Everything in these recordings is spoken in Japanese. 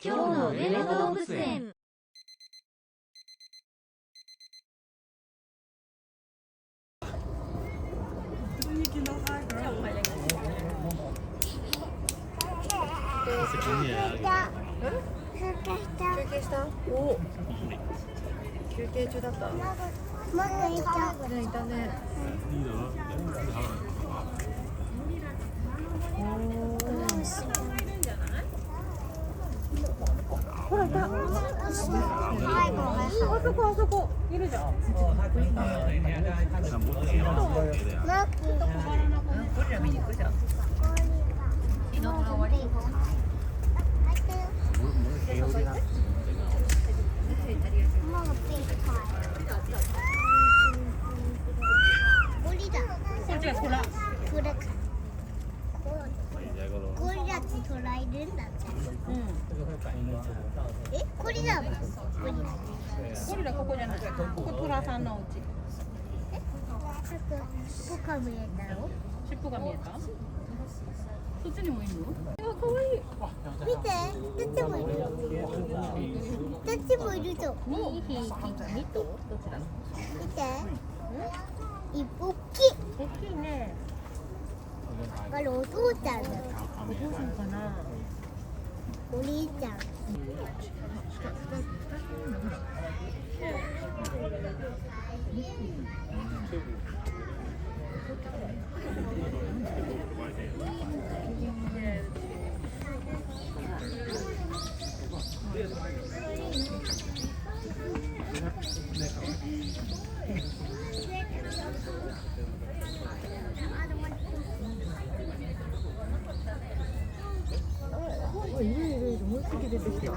今日の上野動物園。休憩した？お、休憩中だった。もっといた。ね、いたね。ほらいた。あそこあそこいるじゃん。ゴリラ見に行くじゃん。ゴリラって捉えるんだって。ゴリラはゴリラここじゃない。ここトラさんのお家。尻尾が見えたよ。尻尾が見えた？そっちにもいるの？あ、可愛い。見て、どっちもいる。どっちもいるぞ。2匹、2頭？どっちだ？見て。大きい。大きいね。あれお父ちゃんだ。お父さんかな。お兄ちゃん。いる、もう一匹出てきた。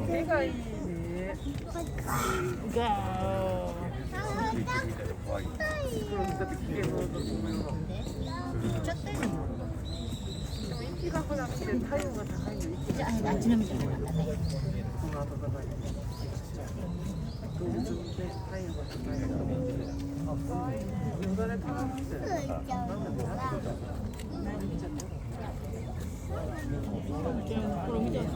手がいいね。息がほら見て体温が高いの。じゃあ、あっちのみたいなかったね。動物って体温が高いの。よだれ垂らしてる。これ見てるの？